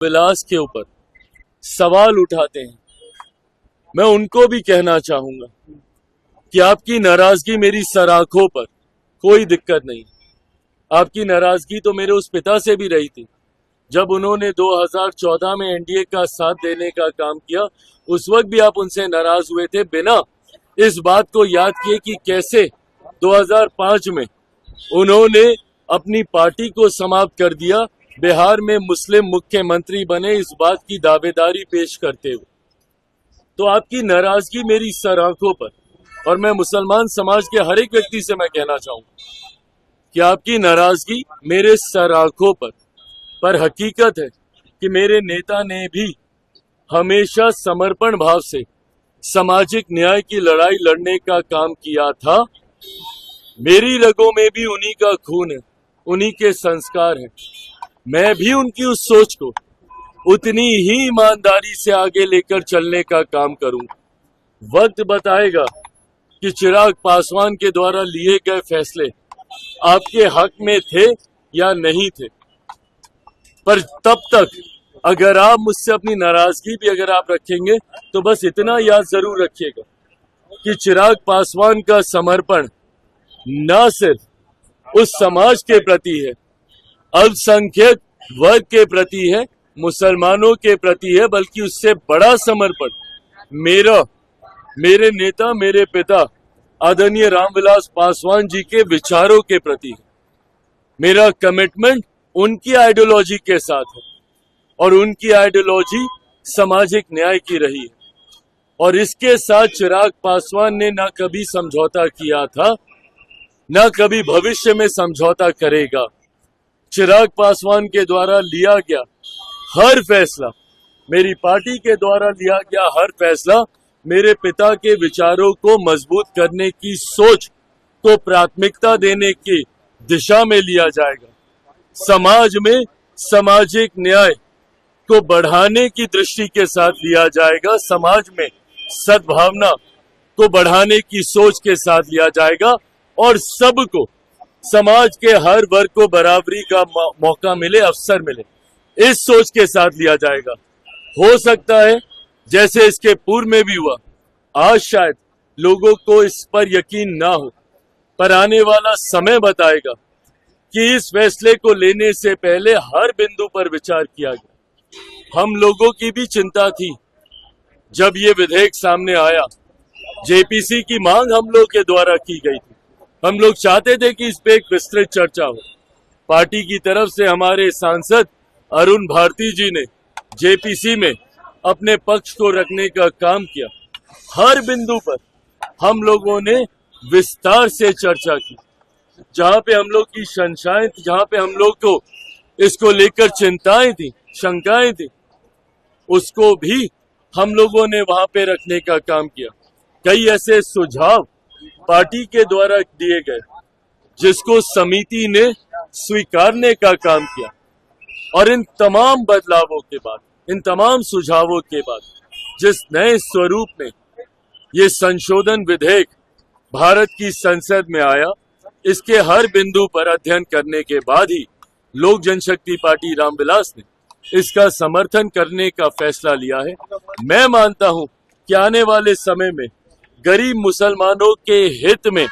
विलास के ऊपर सवाल उठाते हैं, मैं उनको भी कहना चाहूंगा कि आपकी नाराजगी मेरी सराखों पर कोई दिक्कत नहीं। आपकी नाराजगी तो मेरे उस पिता से भी रही थी जब उन्होंने 2014 में एनडीए का साथ देने का काम किया। उस वक्त भी आप उनसे नाराज हुए थे, बिना इस बात को याद किए कि कैसे 2005 में उन्होंने अपनी पार्टी को समाप्त कर दिया, बिहार में मुस्लिम मुख्यमंत्री बने, इस बात की दावेदारी पेश करते हुए। तो आपकी नाराजगी मेरी सराखों पर, और मैं मुसलमान समाज के हर एक व्यक्ति से मैं कहना चाहूंगा कि आपकी नाराजगी मेरे सराखों पर हकीकत है कि मेरे नेता ने भी हमेशा समर्पण भाव से सामाजिक न्याय की लड़ाई लड़ने का काम किया था। मेरी रगों में भी उन्हीं का खून है, उन्हीं के संस्कार हैं। मैं भी उनकी उस सोच को उतनी ही ईमानदारी से आगे लेकर चलने का काम करूंगा। वक्त बताएगा कि चिराग पासवान के द्वारा लिए गए फैसले आपके हक में थे या नहीं थे, पर तब तक अगर आप मुझसे अपनी नाराजगी भी अगर आप रखेंगे तो बस इतना याद जरूर रखिएगा कि चिराग पासवान का समर्पण न सिर्फ उस समाज के प्रति है, अल्पसंख्यक वर्ग के प्रति है, मुसलमानों के प्रति है, बल्कि उससे बड़ा समर्पण मेरे नेता, मेरे पिता आदरणीय रामविलास पासवान जी के विचारों के प्रति है। मेरा कमिटमेंट उनकी आइडियोलॉजी के साथ है और उनकी आइडियोलॉजी सामाजिक न्याय की रही है, और इसके साथ चिराग पासवान ने ना कभी समझौता किया था, ना कभी भविष्य में समझौता करेगा। चिराग पासवान के द्वारा लिया गया हर फैसला, मेरी पार्टी के द्वारा लिया गया हर फैसला मेरे पिता के विचारों को मजबूत करने की सोच को प्राथमिकता देने की दिशा में लिया जाएगा। समाज में सामाजिक न्याय को बढ़ाने की दृष्टि के साथ लिया जाएगा, समाज में सद्भावना को बढ़ाने की सोच के साथ लिया जाएगा, और सबको, समाज के हर वर्ग को बराबरी का मौका मिले, अवसर मिले, इस सोच के साथ लिया जाएगा। हो सकता है जैसे इसके पूर्व में भी हुआ, आज शायद लोगों को इस पर यकीन ना हो, पर आने वाला समय बताएगा कि इस फैसले को लेने से पहले हर बिंदु पर विचार किया गया। हम लोगों की भी चिंता थी जब ये विधेयक सामने आया, जेपीसी की मांग हम लोग के द्वारा की गई थी। हम लोग चाहते थे कि इस पे एक विस्तृत चर्चा हो। पार्टी की तरफ से हमारे सांसद अरुण भारती जी ने जेपीसी में अपने पक्ष को रखने का काम किया। हर बिंदु पर हम लोगों ने विस्तार से चर्चा की। जहां पे हम लोग की शंकाएं थी, जहां पे हम लोग को इसको लेकर चिंताएं थी, शंकाएं थी, उसको भी हम लोगों ने वहां पे रखने का काम किया। कई ऐसे सुझाव पार्टी के द्वारा दिए गए जिसको समिति ने स्वीकारने का काम किया, और इन तमाम बदलावों के बाद, इन तमाम सुझावों के बाद जिस नए स्वरूप में ये संशोधन विधेयक भारत की संसद में आया, इसके हर बिंदु पर अध्ययन करने के बाद ही लोक जनशक्ति पार्टी रामविलास ने इसका समर्थन करने का फैसला लिया है। मैं मानता हूं कि आने वाले समय में गरीब मुसलमानों के हित में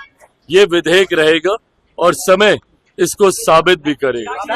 ये विधेयक रहेगा, और समय इसको साबित भी करेगा।